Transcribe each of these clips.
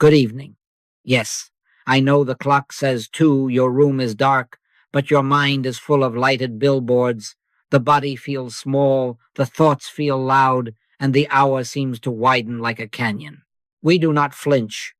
Good evening. Yes, I know the clock says 2, your room is dark, but your mind is full of lighted billboards. The body feels small, the thoughts feel loud, and the hour seems to widen like a canyon. We do not flinch.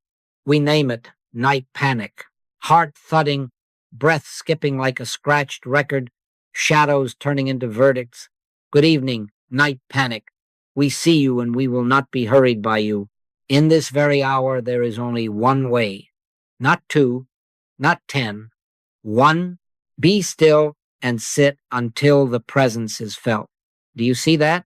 We name it night panic. Heart thudding, breath skipping like a scratched record, shadows turning into verdicts. Good evening, night panic. We see you and we will not be hurried by you. In this very hour, there is only one way. Not 2, not 10. 1, be still and sit until the presence is felt. Do you see that?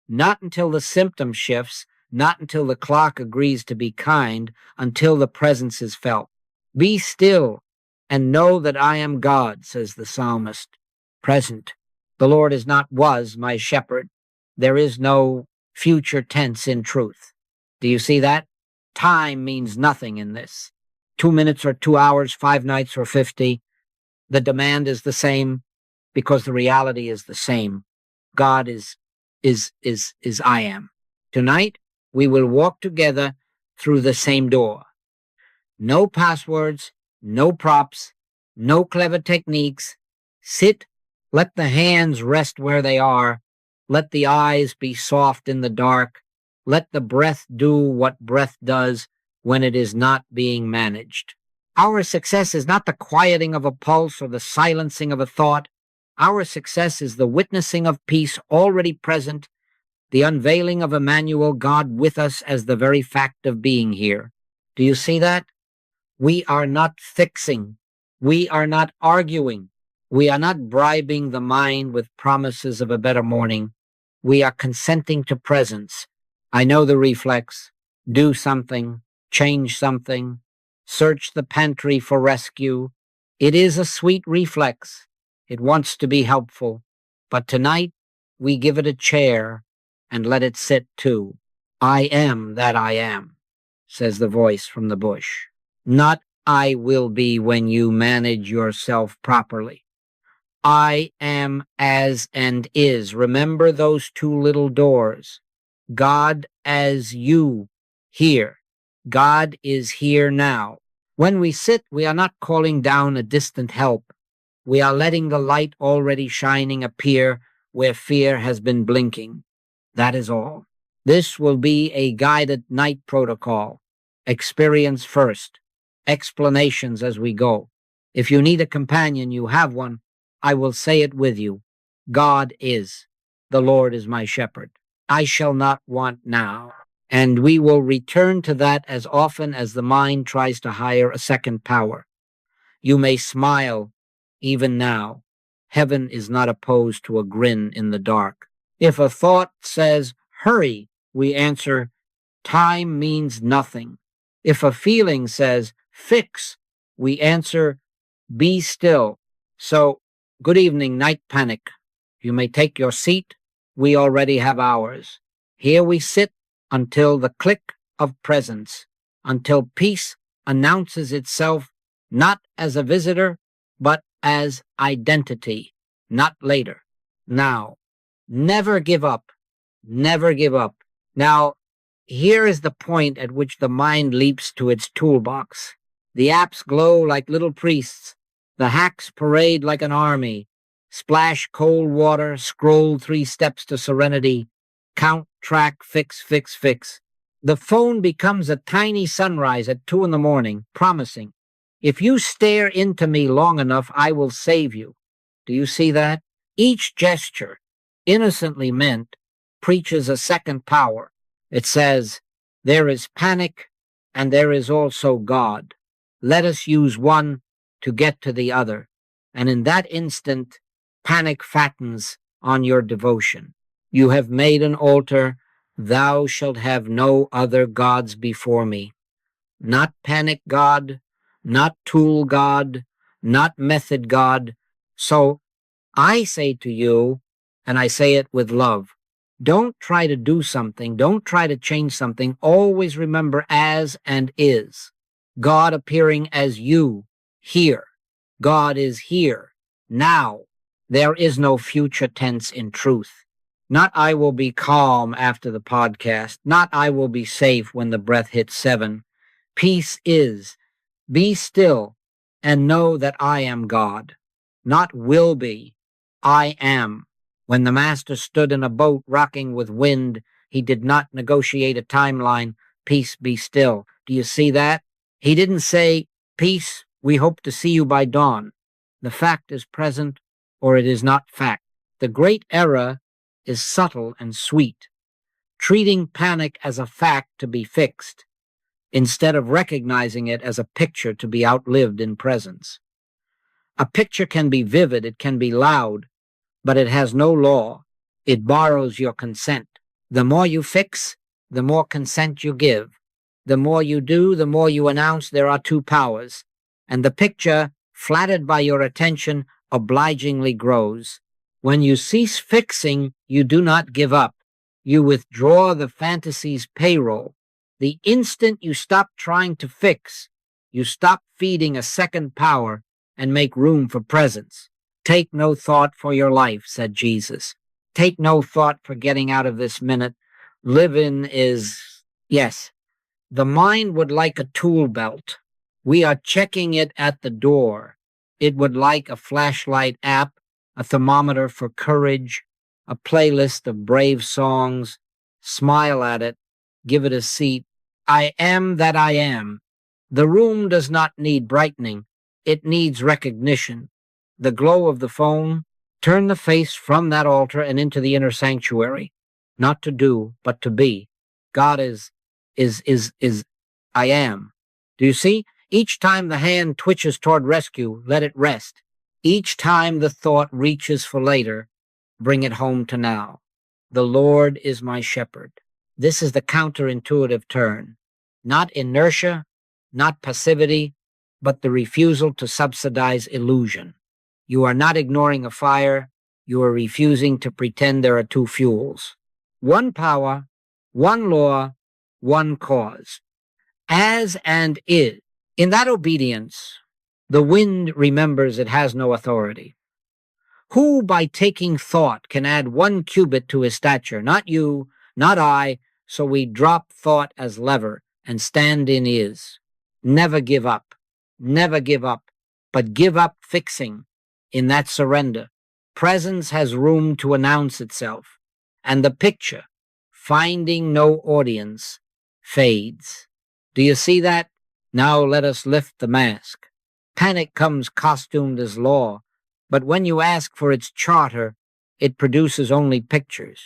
Not until the symptom shifts, not until the clock agrees to be kind, until the presence is felt. Be still and know that I am God, says the psalmist. Present. The Lord is not was my shepherd. There is no future tense in truth. Do you see that? Time means nothing in this. 2 minutes or 2 hours, 5 nights or 50. The demand is the same because the reality is the same. God is I am. Tonight, we will walk together through the same door. No passwords, no props, no clever techniques. Sit, let the hands rest where they are. Let the eyes be soft in the dark. Let the breath do what breath does when it is not being managed. Our success is not the quieting of a pulse or the silencing of a thought. Our success is the witnessing of peace already present, the unveiling of Emmanuel, God with us as the very fact of being here. Do you see that? We are not fixing. We are not arguing. We are not bribing the mind with promises of a better morning. We are consenting to presence. I know the reflex. Do something. Change something. Search the pantry for rescue. It is a sweet reflex. It wants to be helpful. But tonight, we give it a chair and let it sit too. I am that I am, says the voice from the bush. Not I will be when you manage yourself properly. I am as and is. Remember those 2 little doors. God as you here. God is here now. When we sit, we are not calling down a distant help. We are letting the light already shining appear where fear has been blinking. That is all. This will be a guided night protocol. Experience first. Explanations as we go. If you need a companion, you have one. I will say it with you. God is. The Lord is my shepherd. I shall not want now. And we will return to that as often as the mind tries to hire a second power. You may smile even now. Heaven is not opposed to a grin in the dark. If a thought says, hurry, we answer, time means nothing. If a feeling says, fix, we answer, be still. So, good evening, night panic. You may take your seat. We already have ours. Here we sit until the click of presence, until peace announces itself not as a visitor, but as identity, not later, now. Never give up. Never give up. Now, here is the point at which the mind leaps to its toolbox. The apps glow like little priests. The hacks parade like an army. Splash cold water, scroll 3 steps to serenity. Count, track, fix, fix, fix. The phone becomes a tiny sunrise at 2 a.m, promising, if you stare into me long enough, I will save you. Do you see that? Each gesture, innocently meant, preaches a second power. It says, there is panic and there is also God. Let us use one to get to the other. And in that instant, panic fattens on your devotion. You have made an altar. Thou shalt have no other gods before me. Not panic God, not tool God, not method God. So I say to you, and I say it with love, don't try to do something. Don't try to change something. Always remember as and is. God appearing as you, here. God is here, now. There is no future tense in truth. Not I will be calm after the podcast. Not I will be safe when the breath hits 7. Peace is. Be still and know that I am God. Not will be, I am. When the master stood in a boat rocking with wind, he did not negotiate a timeline. Peace, be still. Do you see that? He didn't say, peace, we hope to see you by dawn. The fact is present, or it is not fact. The great error is subtle and sweet, treating panic as a fact to be fixed, instead of recognizing it as a picture to be outlived in presence. A picture can be vivid, it can be loud, but it has no law. It borrows your consent. The more you fix, the more consent you give. The more you do, the more you announce there are two powers, and the picture, flattered by your attention, obligingly grows. When you cease fixing, you do not give up. You withdraw the fantasy's payroll. The instant you stop trying to fix, you stop feeding a second power and make room for presence. Take no thought for your life, said Jesus. Take no thought for getting out of this minute. Living is, yes, the mind would like a tool belt. We are checking it at the door. It would like a flashlight app, a thermometer for courage, a playlist of brave songs. Smile at it. Give it a seat. I am that I am. The room does not need brightening. It needs recognition. The glow of the phone, turn the face from that altar and into the inner sanctuary. Not to do, but to be. God is, I am. Do you see? Each time the hand twitches toward rescue, let it rest. Each time the thought reaches for later, bring it home to now. The Lord is my shepherd. This is the counterintuitive turn. Not inertia, not passivity, but the refusal to subsidize illusion. You are not ignoring a fire. You are refusing to pretend there are two fuels. One power, one law, one cause. As and is. In that obedience, the wind remembers it has no authority. Who, by taking thought, can add 1 cubit to his stature? Not you, not I, so we drop thought as lever and stand in is. Never give up, but give up fixing. In that surrender, presence has room to announce itself, and the picture, finding no audience, fades. Do you see that? Now let us lift the mask. Panic comes costumed as law, but when you ask for its charter, it produces only pictures.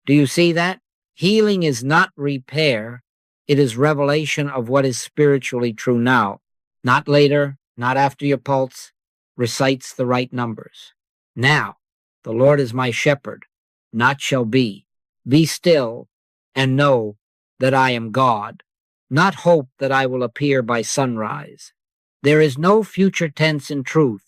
Do you see that? Healing is not repair. It is revelation of what is spiritually true now. Not later, not after your pulse recites the right numbers. Now, the Lord is my shepherd, not shall be. Be still and know that I am God, not hope that I will appear by sunrise. There is no future tense in truth.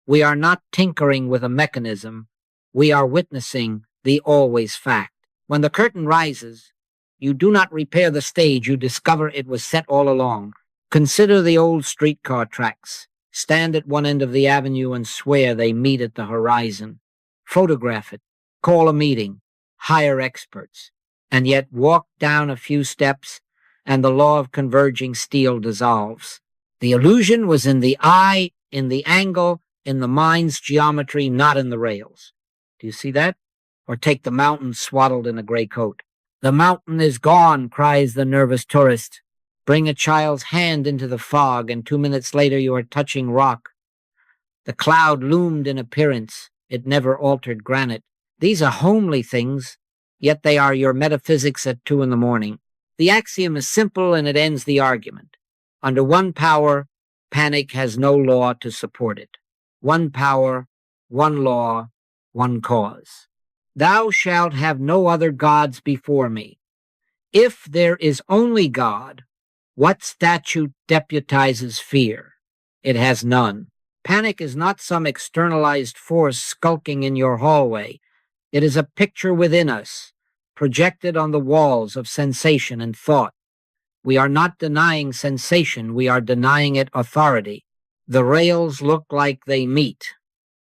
We are not tinkering with a mechanism. We are witnessing the always fact. When the curtain rises, you do not repair the stage. You discover it was set all along. Consider the old streetcar tracks. Stand at one end of the avenue and swear they meet at the horizon. Photograph it. Call a meeting. Hire experts. And yet walk down a few steps and the law of converging steel dissolves. The illusion was in the eye, in the angle, in the mind's geometry, not in the rails. Do you see that? Or take the mountain swaddled in a gray coat. The mountain is gone, cries the nervous tourist. Bring a child's hand into the fog, and 2 minutes later you are touching rock. The cloud loomed in appearance. It never altered granite. These are homely things, yet they are your metaphysics at 2 a.m. The axiom is simple, and it ends the argument. Under one power, panic has no law to support it. One power, one law, one cause. Thou shalt have no other gods before me. If there is only God, what statute deputizes fear? It has none. Panic is not some externalized force skulking in your hallway. It is a picture within us, projected on the walls of sensation and thought. We are not denying sensation, we are denying it authority. The rails look like they meet.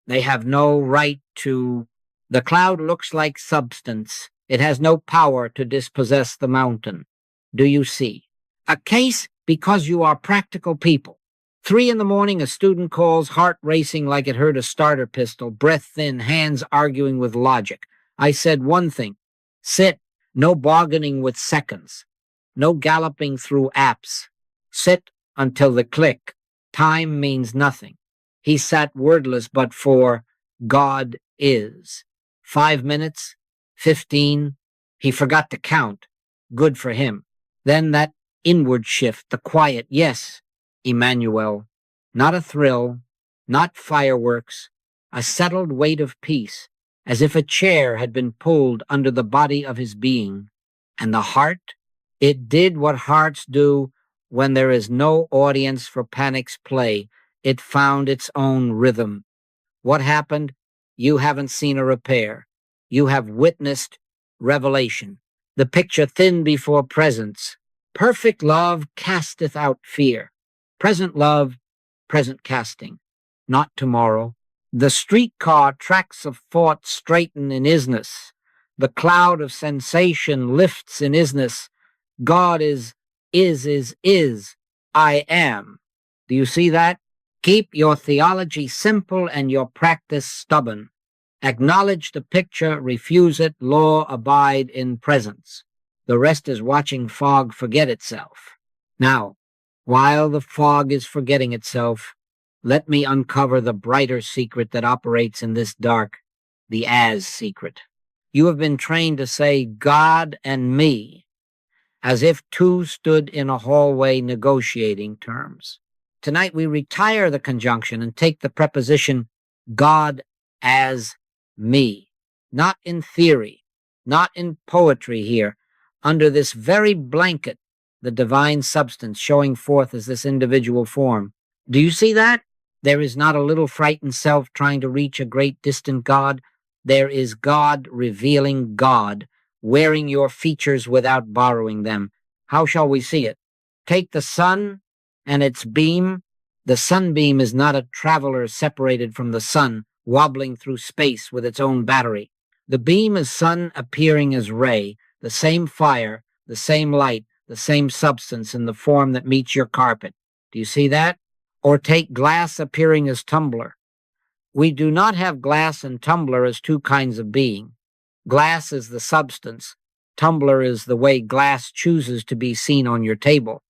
They have no right to... The cloud looks like substance. It has no power to dispossess the mountain. Do you see? A case because you are practical people. 3 in the morning, a student calls, heart racing like it heard a starter pistol, breath thin, hands arguing with logic. I said one thing: sit, no bargaining with seconds, no galloping through apps. Sit until the click. Time means nothing. He sat wordless, but for God is. 5 minutes, 15. He forgot to count. Good for him. Then that inward shift, the quiet, yes, Emmanuel. Not a thrill, not fireworks, a settled weight of peace, as if a chair had been pulled under the body of his being. And the heart? It did what hearts do when there is no audience for panic's play. It found its own rhythm. What happened? You haven't seen a repair. You have witnessed revelation. The picture thin before presence. Perfect love casteth out fear. Present love, present casting. Not tomorrow. The streetcar tracks of thought straighten in isness. The cloud of sensation lifts in isness. God is. I am. Do you see that? Keep your theology simple and your practice stubborn. Acknowledge the picture, refuse it, law abide in presence. The rest is watching fog forget itself. Now, while the fog is forgetting itself, let me uncover the brighter secret that operates in this dark, the as secret. You have been trained to say God and me, as if two stood in a hallway negotiating terms. Tonight we retire the conjunction and take the preposition God as me, not in theory, not in poetry here, under this very blanket, the divine substance showing forth as this individual form. Do you see that? There is not a little frightened self trying to reach a great distant God. There is God revealing God, wearing your features without borrowing them. How shall we see it? Take the sun and its beam. The sunbeam is not a traveler separated from the sun, wobbling through space with its own battery. The beam is sun appearing as ray, the same fire, the same light, the same substance in the form that meets your carpet. Do you see that? Or take glass appearing as tumbler. We do not have glass and tumbler as two kinds of being. Glass is the substance. Tumbler is the way glass chooses to be seen on your table.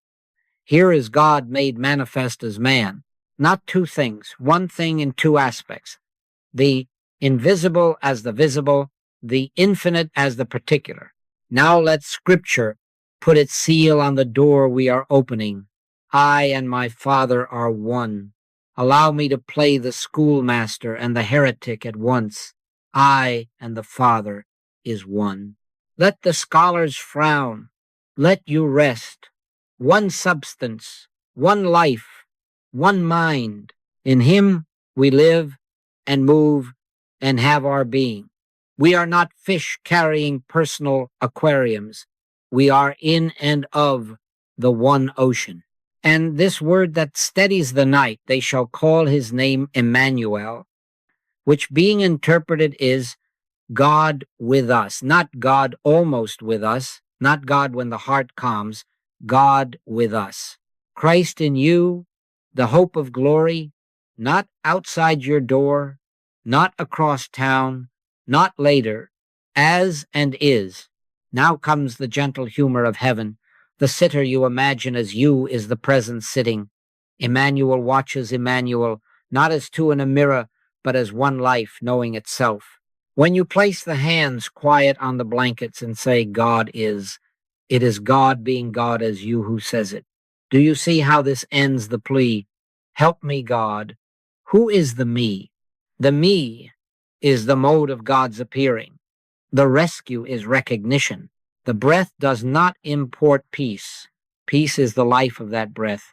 Here is God made manifest as man. Not two things, one thing in two aspects. The invisible as the visible, the infinite as the particular. Now let Scripture put its seal on the door we are opening. I and my Father are one. Allow me to play the schoolmaster and the heretic at once. I and the Father is one. Let the scholars frown. Let you rest. One substance, one life, one mind. In him we live and move and have our being. We are not fish carrying personal aquariums. We are in and of the one ocean. And this word that steadies the night, they shall call his name Emmanuel, which being interpreted is God with us, not God almost with us, not God when the heart calms, God with us. Christ in you, the hope of glory, not outside your door, not across town, not later, as and is. Now comes the gentle humor of heaven. The sitter you imagine as you is the present sitting. Emmanuel watches Emmanuel, not as two in a mirror, but as one life knowing itself. When you place the hands quiet on the blankets and say God is, it is God being God as you who says it. Do you see how this ends the plea? Help me, God. Who is the me? The me is the mode of God's appearing. The rescue is recognition. The breath does not import peace. Peace is the life of that breath.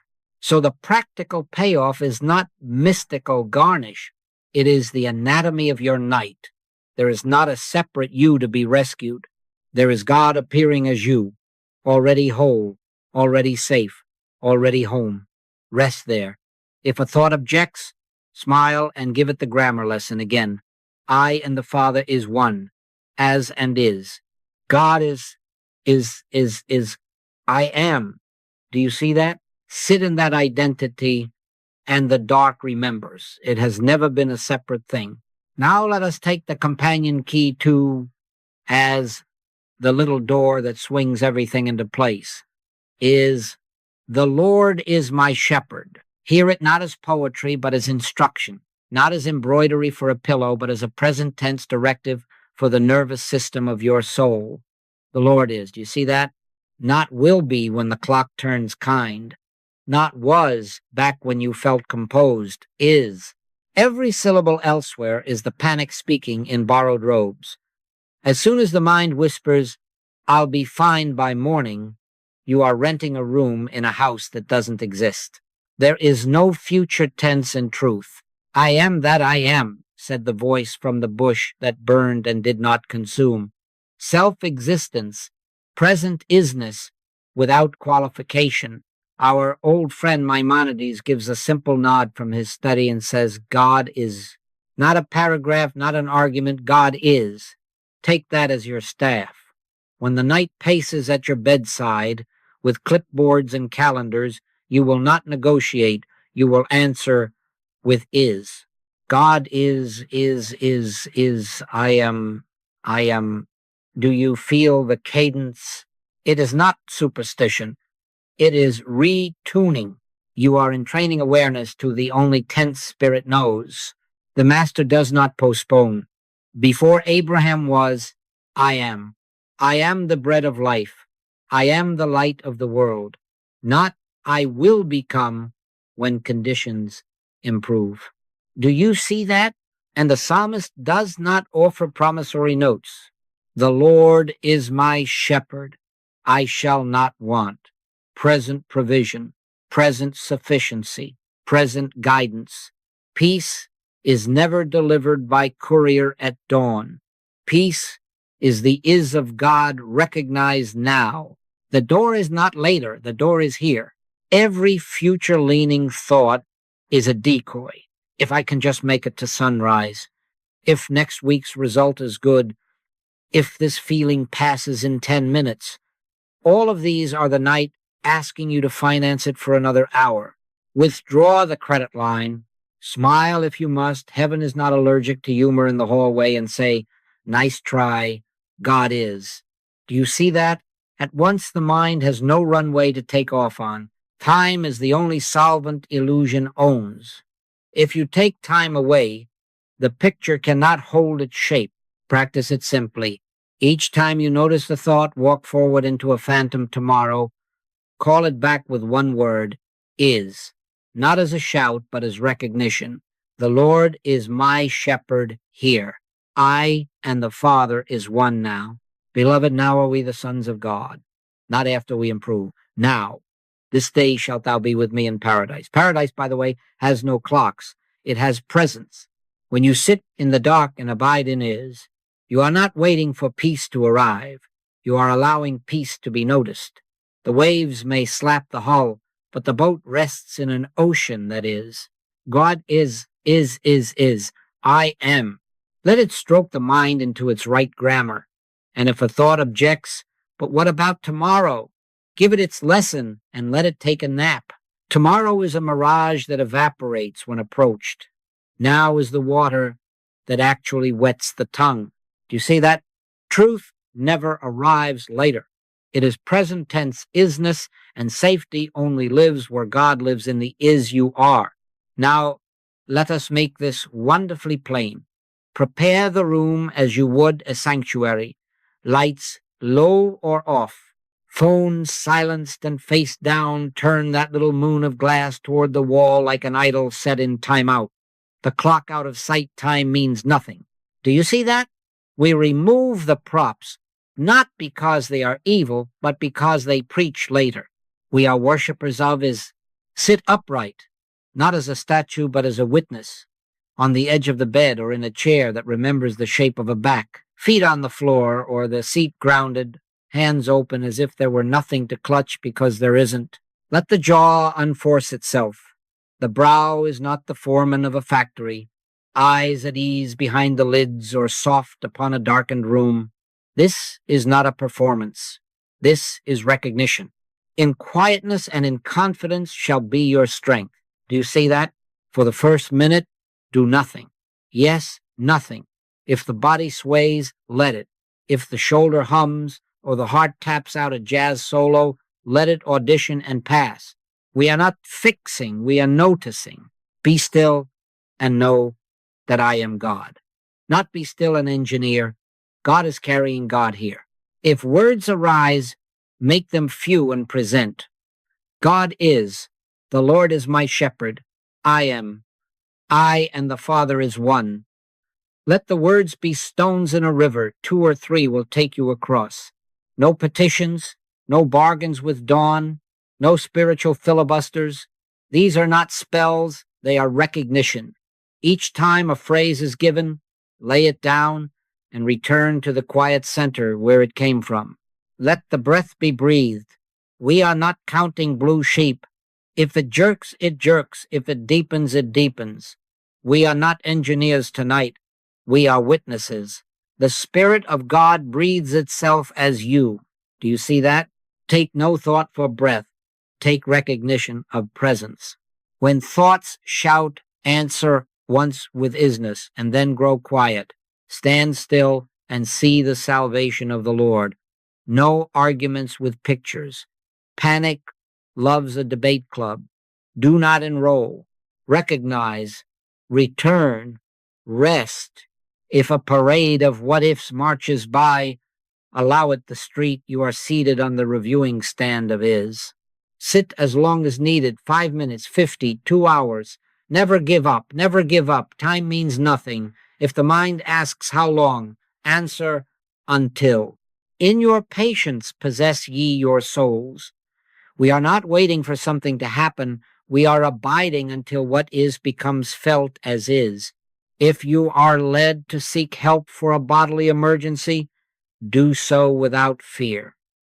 So the practical payoff is not mystical garnish. It is the anatomy of your night. There is not a separate you to be rescued. There is God appearing as you, already whole, already safe, already home. Rest there. If a thought objects, smile and give it the grammar lesson again. I and the Father is one, as and is. God is I am. Do you see that? Sit in that identity, and the dark remembers. It has never been a separate thing. Now let us take the companion key to as the little door that swings everything into place. Is the Lord is my shepherd. Hear it not as poetry, but as instruction, not as embroidery for a pillow, but as a present tense directive for the nervous system of your soul. The Lord is. Do you see that? Not will be when the clock turns kind. Not was back when you felt composed. Is. Every syllable elsewhere is the panic speaking in borrowed robes. As soon as the mind whispers, I'll be fine by morning, you are renting a room in a house that doesn't exist. There is no future tense in truth. I am that I am, said the voice from the bush that burned and did not consume. Self-existence, present isness, without qualification. Our old friend Maimonides gives a simple nod from his study and says, God is. Not a paragraph, not an argument, God is. Take that as your staff. When the night paces at your bedside with clipboards and calendars, you will not negotiate, you will answer with is. God is, I am. Do you feel the cadence? It is not superstition. It is retuning. You are entraining awareness to the only tense spirit knows. The master does not postpone. Before Abraham was, I am. I am the bread of life. I am the light of the world. Not I will become when conditions improve. Do you see that? And the psalmist does not offer promissory notes. The Lord is my shepherd. I shall not want. Present provision, present sufficiency, present guidance. Peace is never delivered by courier at dawn. Peace is the is of God recognized now. The door is not later, the door is here. Every future-leaning thought is a decoy. If I can just make it to sunrise, if next week's result is good, if this feeling passes in 10 minutes, all of these are the night asking you to finance it for another hour. Withdraw the credit line. Smile if you must. Heaven is not allergic to humor in the hallway, and say, nice try. God is. Do you see that? At once the mind has no runway to take off on. Time is the only solvent illusion owns. If you take time away, the picture cannot hold its shape. Practice it simply. Each time you notice the thought, walk forward into a phantom tomorrow. Call it back with one word, is. Not as a shout, but as recognition. The Lord is my shepherd here. I and the Father is one now. Beloved, now are we the sons of God. Not after we improve. Now. This day shalt thou be with me in paradise. Paradise, by the way, has no clocks. It has presence. When you sit in the dark and abide in is, you are not waiting for peace to arrive. You are allowing peace to be noticed. The waves may slap the hull, but the boat rests in an ocean that is. God is. I am. Let it stroke the mind into its right grammar. And if a thought objects, but what about tomorrow? Give it its lesson and let it take a nap. Tomorrow is a mirage that evaporates when approached. Now is the water that actually wets the tongue. Do you see that? Truth never arrives later. It is present tense isness, and safety only lives where God lives in the is you are. Now, let us make this wonderfully plain. Prepare the room as you would a sanctuary. Lights low or off. Phones silenced and face down. Turn that little moon of glass toward the wall like an idol set in timeout. The clock out of sight time means nothing. Do you see that? We remove the props, not because they are evil, but because they preach later. We are worshippers of is sit upright, not as a statue, but as a witness, on the edge of the bed or in a chair that remembers the shape of a back, feet on the floor or the seat grounded, hands open as if there were nothing to clutch because there isn't. Let the jaw unforce itself. The brow is not the foreman of a factory. Eyes at ease behind the lids or soft upon a darkened room. This is not a performance. This is recognition. In quietness and in confidence shall be your strength. Do you see that? For the first minute, do nothing. Yes, nothing. If the body sways, let it. If the shoulder hums or the heart taps out a jazz solo, let it audition and pass. We are not fixing, we are noticing. Be still and know that I am God. Not be still an engineer. God is carrying God here. If words arise, make them few and present. God is, the Lord is my shepherd. I am. I and the Father is one. Let the words be stones in a river. 2 or 3 will take you across. No petitions, no bargains with dawn, no spiritual filibusters. These are not spells, they are recognition. Each time a phrase is given, lay it down and return to the quiet center where it came from. Let the breath be breathed. We are not counting blue sheep. If it jerks, it jerks. If it deepens, it deepens. We are not engineers tonight. We are witnesses. The Spirit of God breathes itself as you. Do you see that? Take no thought for breath. Take recognition of presence. When thoughts shout, answer once with isness and then grow quiet. Stand still and see the salvation of the Lord. No arguments with pictures. Panic loves a debate club. Do not enroll. Recognize. Return. Rest. If a parade of what-ifs marches by, allow it the street. You are seated on the reviewing stand of is. Sit as long as needed, 5 minutes, 50, 2 hours. Never give up, never give up. Time means nothing. If the mind asks how long, answer until. In your patience possess ye your souls. We are not waiting for something to happen. We are abiding until what is becomes felt as is. If you are led to seek help for a bodily emergency, do so without fear.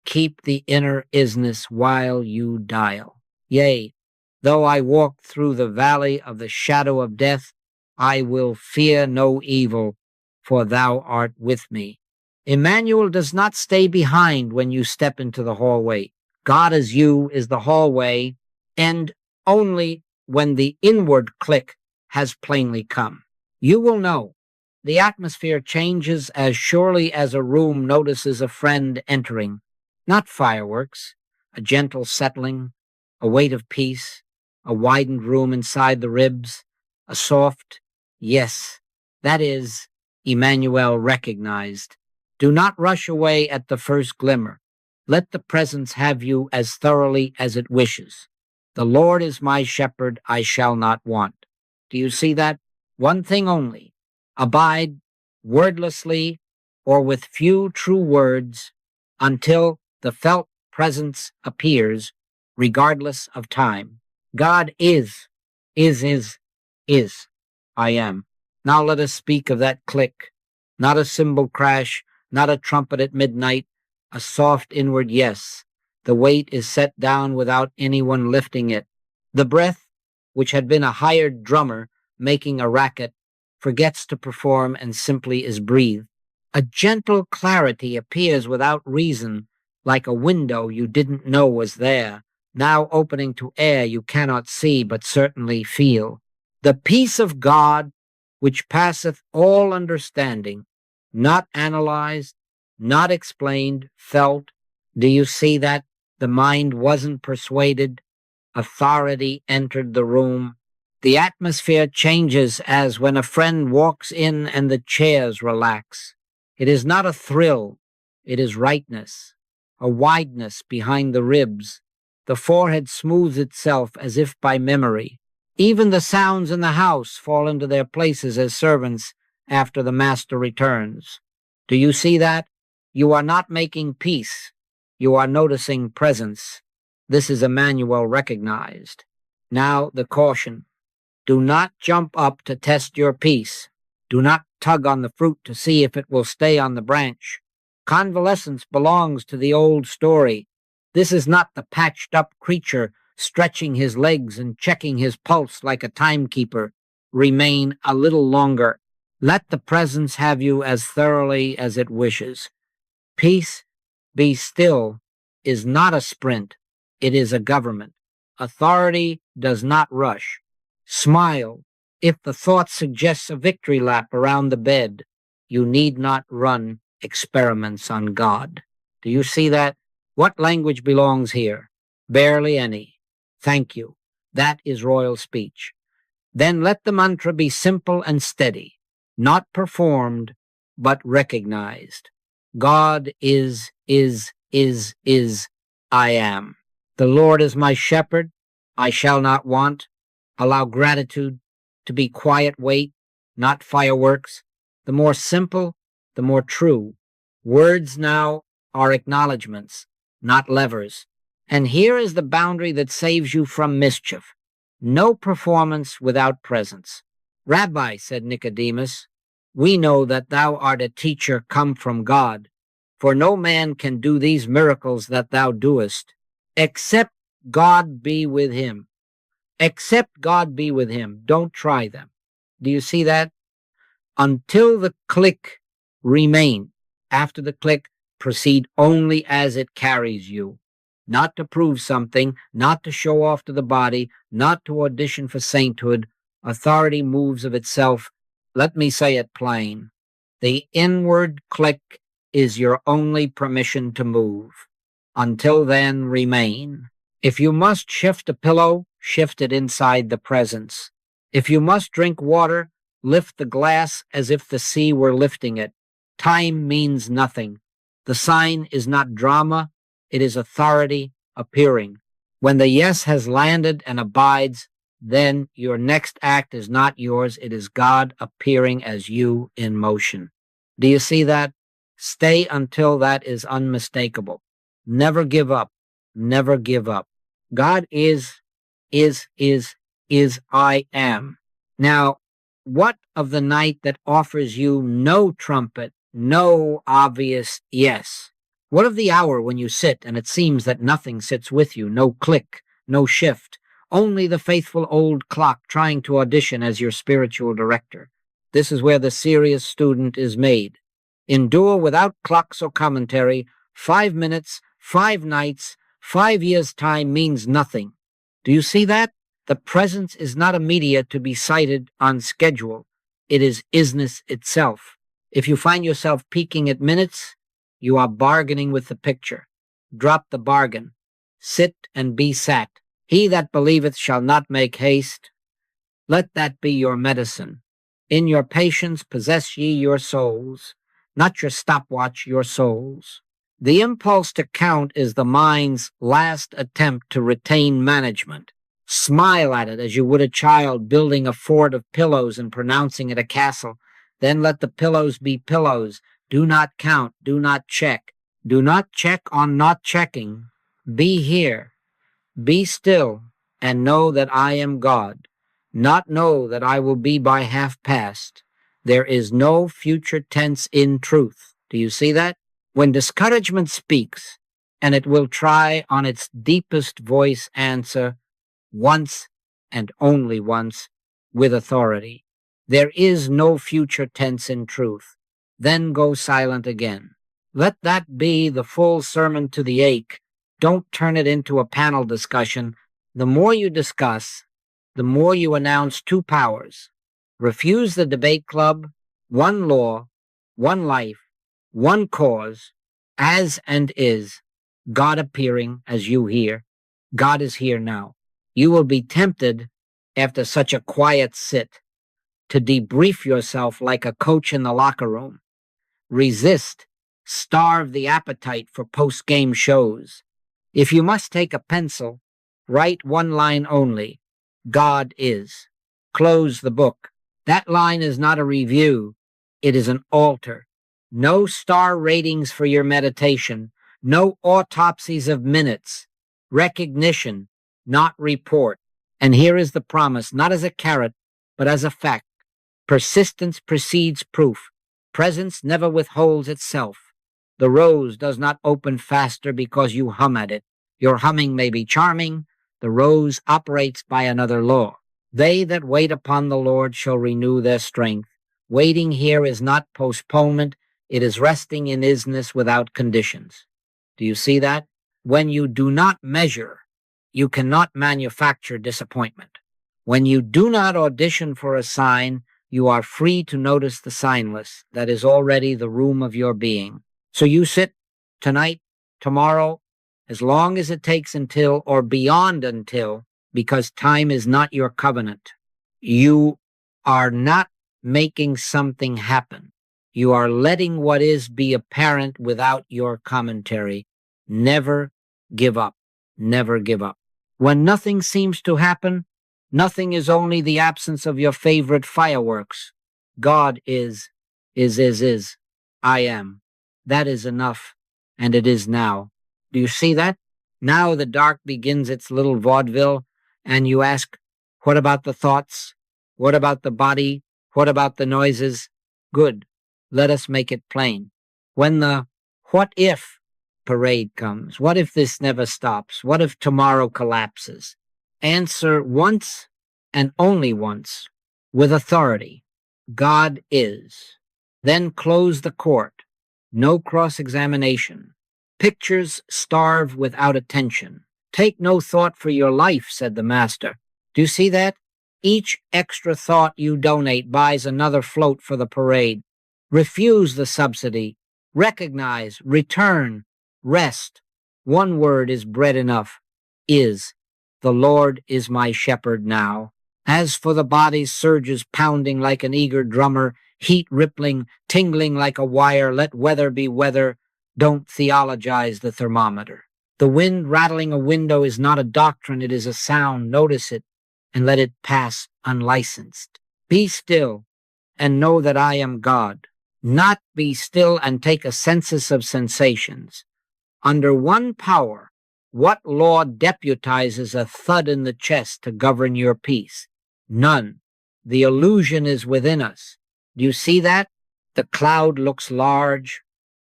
Keep the inner isness while you dial. Yea, though I walk through the valley of the shadow of death, I will fear no evil, for thou art with me. Emmanuel does not stay behind when you step into the hallway. God as you is the hallway, and only when the inward click has plainly come. You will know. The atmosphere changes as surely as a room notices a friend entering. Not fireworks, a gentle settling, a weight of peace, a widened room inside the ribs, a soft, yes, that is, Emmanuel recognized. Do not rush away at the first glimmer. Let the presence have you as thoroughly as it wishes. The Lord is my shepherd, I shall not want. Do you see that? One thing only. Abide wordlessly or with few true words until the felt presence appears, regardless of time. God is. I am. Now let us speak of that click. Not a cymbal crash, not a trumpet at midnight, a soft inward yes. The weight is set down without anyone lifting it. The breath, which had been a hired drummer making a racket, forgets to perform and simply is breathed. A gentle clarity appears without reason, like a window you didn't know was there, now opening to air you cannot see but certainly feel. The peace of God, which passeth all understanding, not analyzed, not explained, felt. Do you see that? The mind wasn't persuaded. Authority entered the room. The atmosphere changes as when a friend walks in and the chairs relax. It is not a thrill, it is rightness, a wideness behind the ribs. The forehead smooths itself as if by memory. Even the sounds in the house fall into their places as servants after the master returns. Do you see that? You are not making peace. You are noticing presence. This is Emmanuel recognized. Now the caution. Do not jump up to test your peace. Do not tug on the fruit to see if it will stay on the branch. Convalescence belongs to the old story. This is not the patched-up creature stretching his legs and checking his pulse like a timekeeper. Remain a little longer. Let the presence have you as thoroughly as it wishes. Peace, be still, is not a sprint. It is a government. Authority does not rush. Smile. If the thought suggests a victory lap around the bed, you need not run experiments on God. Do you see that? What language belongs here? Barely any. Thank you. That is royal speech. Then let the mantra be simple and steady, not performed, but recognized. God is, I am. The Lord is my shepherd, I shall not want. Allow gratitude to be quiet weight, not fireworks. The more simple, the more true. Words now are acknowledgments, not levers. And here is the boundary that saves you from mischief. No performance without presence. Rabbi, said Nicodemus, we know that thou art a teacher come from God, for no man can do these miracles that thou doest, except God be with him. Except God be with him. Don't try them. Do you see that? Until the click, remain. After the click, proceed only as it carries you. Not to prove something, not to show off to the body, not to audition for sainthood. Authority moves of itself. Let me say it plain. The inward click is your only permission to move. Until then, remain. If you must shift a pillow, shift it inside the presence. If you must drink water, lift the glass as if the sea were lifting it. Time means nothing. The sign is not drama, it is authority appearing. When the yes has landed and abides, then your next act is not yours, it is God appearing as you in motion. Do you see that? Stay until that is unmistakable. Never give up. Never give up. God is I am. Now, what of the night that offers you no trumpet, no obvious yes? What of the hour when you sit and it seems that nothing sits with you, no click, no shift, only the faithful old clock trying to audition as your spiritual director? This is where the serious student is made. Endure without clocks or commentary. 5 minutes, 5 nights, 5 years' time means nothing. Do you see that? The presence is not a media to be cited on schedule. It is isness itself. If you find yourself peaking at minutes, you are bargaining with the picture. Drop the bargain. Sit and be sat. He that believeth shall not make haste. Let that be your medicine. In your patience possess ye your souls, not your stopwatch, your souls. The impulse to count is the mind's last attempt to retain management. Smile at it as you would a child building a fort of pillows and pronouncing it a castle. Then let the pillows be pillows. Do not count. Do not check. Do not check on not checking. Be here. Be still and know that I am God. Not know that I will be by half past. There is no future tense in truth. Do you see that? When discouragement speaks, and it will try on its deepest voice answer, once and only once, with authority. There is no future tense in truth. Then go silent again. Let that be the full sermon to the ache. Don't turn it into a panel discussion. The more you discuss, the more you announce 2 powers. Refuse the debate club, 1 law, 1 life, 1 cause, as and is, God appearing as you hear. God is here now. You will be tempted, after such a quiet sit, to debrief yourself like a coach in the locker room. Resist, starve the appetite for post-game shows. If you must take a pencil, write 1 line only. God is. Close the book. That line is not a review. It is an altar. No star ratings for your meditation. No autopsies of minutes. Recognition, not report. And here is the promise, not as a carrot, but as a fact. Persistence precedes proof. Presence never withholds itself. The rose does not open faster because you hum at it. Your humming may be charming. The rose operates by another law. They that wait upon the Lord shall renew their strength. Waiting here is not postponement. It is resting in isness without conditions. Do you see that? When you do not measure, You cannot manufacture disappointment. When you do not audition for a sign, you are free to notice the signless that is already the room of your being. So you sit tonight, tomorrow, as long as it takes until or beyond until, because time is not your covenant. You are not making something happen. You are letting what is be apparent without your commentary. Never give up. Never give up. When nothing seems to happen, nothing is only the absence of your favorite fireworks. God is. I am. That is enough, and it is now. Do you see that? Now the dark begins its little vaudeville, and you ask, what about the thoughts? What about the body? What about the noises? Good. Let us make it plain. When the what if parade comes, what if this never stops? What if tomorrow collapses? Answer once and only once with authority. God is. Then close the court. No cross-examination. Pictures starve without attention. Take no thought for your life, said the master. Do you see that? Each extra thought you donate buys another float for the parade. Refuse the subsidy. Recognize, return, rest. One word is bread enough. Is. The Lord is my shepherd now. As for the body's surges pounding like an eager drummer, heat rippling, tingling like a wire, let weather be weather. Don't theologize the thermometer. The wind rattling a window is not a doctrine, it is a sound. Notice it and let it pass unlicensed. Be still and know that I am God. Not be still and take a census of sensations. Under one power, what law deputizes a thud in the chest to govern your peace? None. The illusion is within us. Do you see that? The cloud looks large.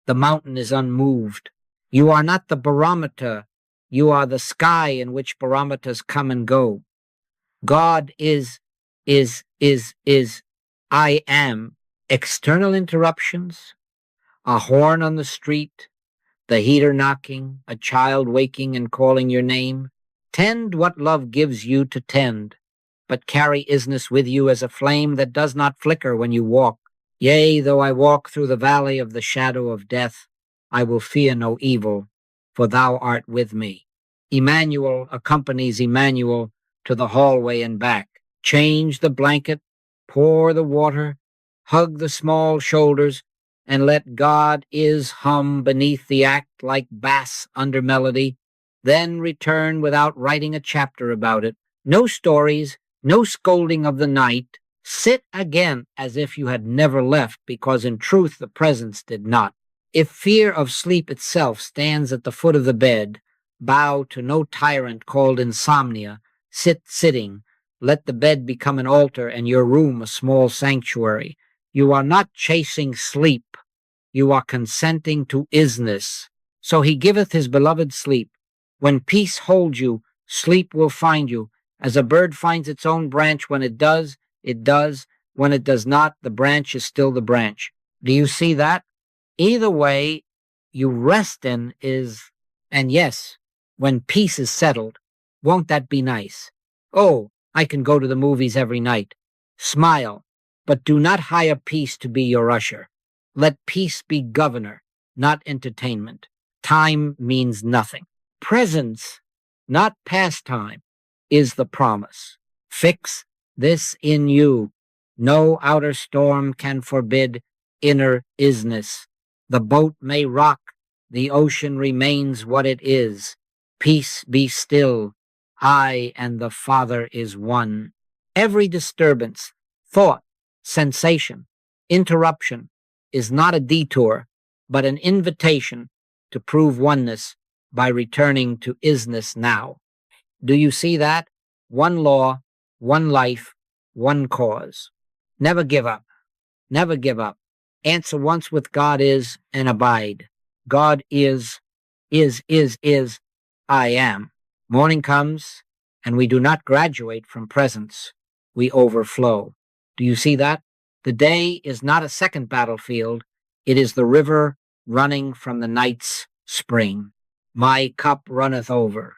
The mountain is unmoved. You are not the barometer. You are the sky in which barometers come and go. God is, I am. External interruptions, a horn on the street, the heater knocking, a child waking and calling your name. Tend what love gives you to tend, but carry isness with you as a flame that does not flicker when you walk. Yea, though I walk through the valley of the shadow of death, I will fear no evil, for thou art with me. Emmanuel accompanies Emmanuel to the hallway and back. Change the blanket, pour the water, hug the small shoulders, and let God is hum beneath the act like bass under melody. Then return without writing a chapter about it. No stories, no scolding of the night. Sit again as if you had never left, because in truth the presence did not. If fear of sleep itself stands at the foot of the bed, bow to no tyrant called insomnia. Sit sitting. Let the bed become an altar and your room a small sanctuary. You are not chasing sleep. You are consenting to isness. So he giveth his beloved sleep. When peace holds you, sleep will find you. As a bird finds its own branch, when it does, it does. When it does not, the branch is still the branch. Do you see that? Either way you rest in is, and yes, when peace is settled, won't that be nice? Oh, I can go to the movies every night. Smile, but do not hire peace to be your usher. Let peace be governor, not entertainment. Time means nothing. Presence, not pastime, is the promise. Fix this in you. No outer storm can forbid inner isness. The boat may rock, the ocean remains what it is. Peace be still. I and the Father is one. Every disturbance, thought, sensation, interruption is not a detour, but an invitation to prove oneness by returning to isness now. Do you see that? One law, one life, one cause. Never give up. Never give up. Answer once with God is and abide. God is, I am. Morning comes, and we do not graduate from presence. We overflow. Do you see that? The day is not a second battlefield. It is the river running from the night's spring. My cup runneth over.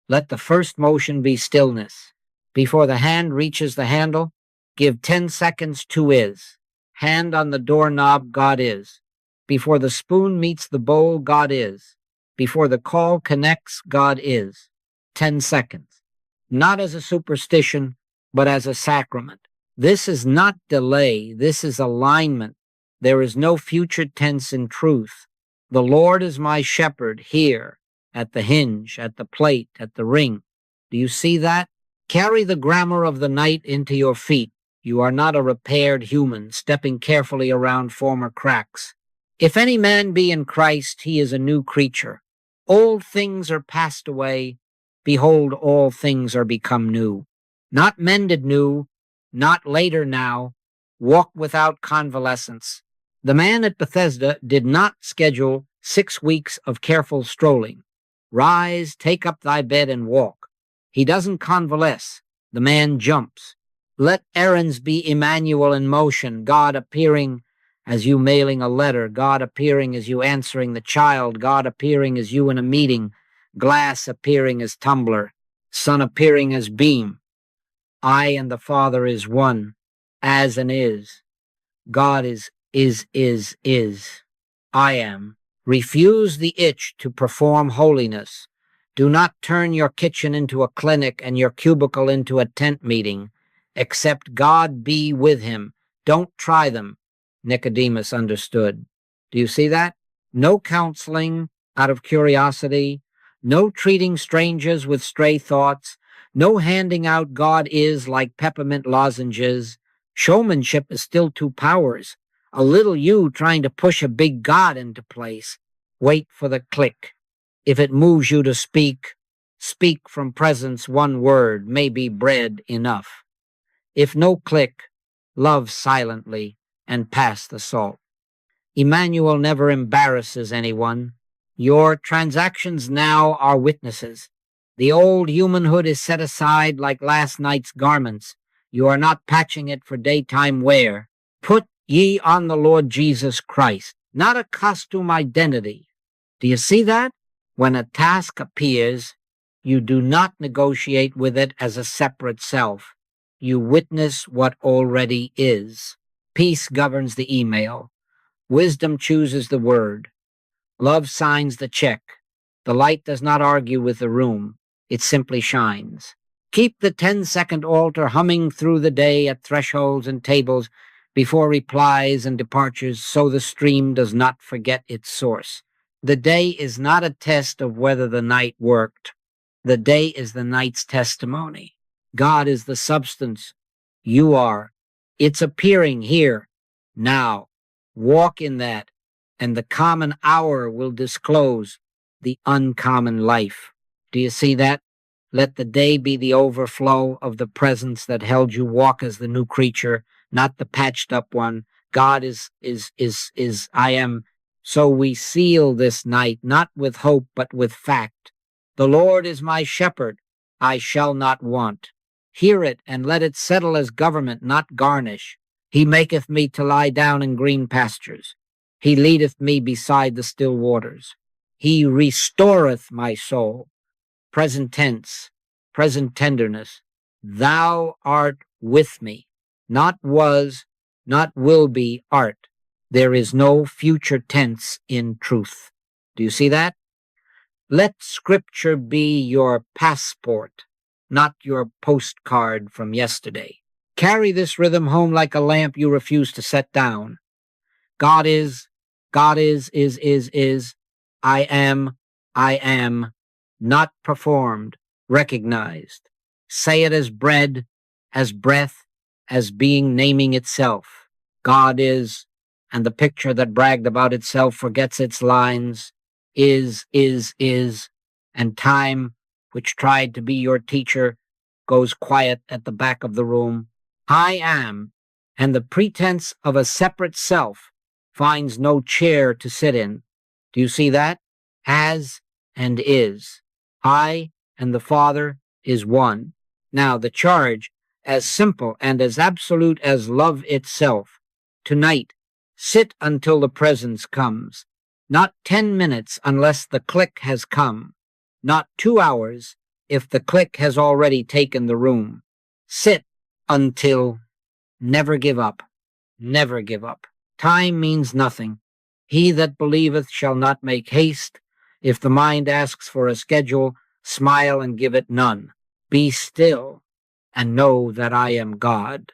Let the first motion be stillness. Before the hand reaches the handle, give 10 seconds to is. Hand on the doorknob, God is. Before the spoon meets the bowl, God is. Before the call connects, God is. 10 seconds. Not as a superstition, but as a sacrament. This is not delay. This is alignment. There is no future tense in truth. The Lord is my shepherd here, at the hinge, at the plate, at the ring. Do you see that? Carry the grammar of the night into your feet. You are not a repaired human, stepping carefully around former cracks. If any man be in Christ, he is a new creature. Old things are passed away. Behold, all things are become new. Not mended new, not later now. Walk without convalescence. The man at Bethesda did not schedule 6 weeks of careful strolling. Rise, take up thy bed and walk. He doesn't convalesce. The man jumps. Let errands be Emmanuel in motion, God appearing as you mailing a letter, God appearing as you answering the child, God appearing as you in a meeting, glass appearing as tumbler, sun appearing as beam. I and the Father is one, as and is. God is. I am. Refuse the itch to perform holiness. Do not turn your kitchen into a clinic and your cubicle into a tent meeting. Except God be with him. Don't try them. Nicodemus understood. Do you see that? No counseling out of curiosity. No treating strangers with stray thoughts. No handing out God is like peppermint lozenges. Showmanship is still 2 powers. A little you trying to push a big God into place. Wait for the click. If it moves you to speak, speak from presence 1 word, maybe bread enough. If no click, love silently and pass the salt. Emmanuel never embarrasses anyone. Your transactions now are witnesses. The old humanhood is set aside like last night's garments. You are not patching it for daytime wear. Put ye on the Lord Jesus Christ, not a costume identity. Do you see that? When a task appears, you do not negotiate with it as a separate self. You witness what already is. Peace governs the email. Wisdom chooses the word. Love signs the check. The light does not argue with the room. It simply shines. Keep the 10-second altar humming through the day at thresholds and tables before replies and departures, so the stream does not forget its source. The day is not a test of whether the night worked. The day is the night's testimony. God is the substance. You are. It's appearing here, now. Walk in that, and the common hour will disclose the uncommon life. Do you see that? Let the day be the overflow of the presence that held you. Walk as the new creature, not the patched up one. God is I am. So we seal this night, not with hope, but with fact. The Lord is my shepherd. I shall not want. Hear it and let it settle as government, not garnish. He maketh me to lie down in green pastures. He leadeth me beside the still waters. He restoreth my soul. Present tense, present tenderness. Thou art with me. Not was, not will be, art. There is no future tense in truth. Do you see that? Let Scripture be your passport, not your postcard from yesterday. Carry this rhythm home like a lamp you refuse to set down. God is, I am, not performed, recognized. Say it as bread, as breath, as being naming itself. God is, and the picture that bragged about itself forgets its lines. Is, and time, which tried to be your teacher, goes quiet at the back of the room. I am, and the pretense of a separate self finds no chair to sit in. Do you see that? Has and is. I and the Father is one. Now the charge, as simple and as absolute as love itself. Tonight, sit until the presence comes. Not 10 minutes unless the click has come. Not 2 hours, if the click has already taken the room. Sit until never give up. Never give up. Time means nothing. He that believeth shall not make haste. If the mind asks for a schedule, smile and give it none. Be still and know that I am God.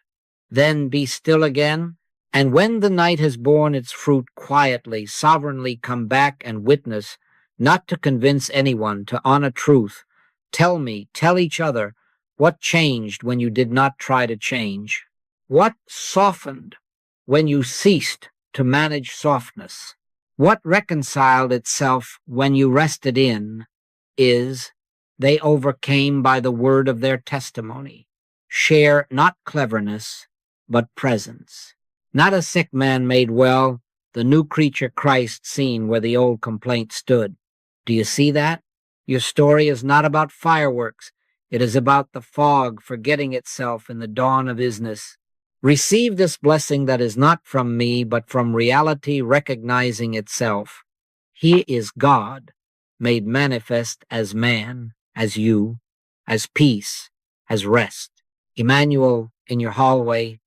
Then be still again, and when the night has borne its fruit, quietly, sovereignly come back and witness, not to convince anyone, to honor truth. Tell me, tell each other, what changed when you did not try to change? What softened when you ceased to manage softness? What reconciled itself when you rested in is they overcame by the word of their testimony. Share not cleverness, but presence. Not a sick man made well, the new creature Christ seen where the old complaint stood. Do you see that? Your story is not about fireworks. It is about the fog forgetting itself in the dawn of isness. Receive this blessing that is not from me, but from reality recognizing itself. He is God, made manifest as man, as you, as peace, as rest. Emmanuel in your hallway,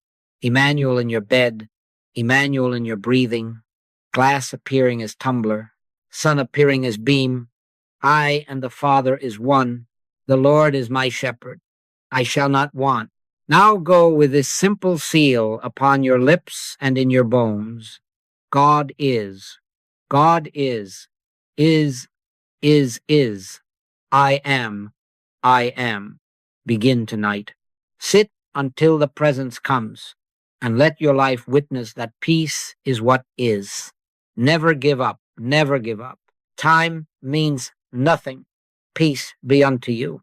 Emmanuel in your bed, Emmanuel in your breathing, glass appearing as tumbler, sun appearing as beam. I and the Father is one. The Lord is my shepherd. I shall not want. Now go with this simple seal upon your lips and in your bones. God is. God is. Is. I am. I am. Begin tonight. Sit until the presence comes, and let your life witness that peace is what is. Never give up. Never give up. Time means nothing. Peace be unto you.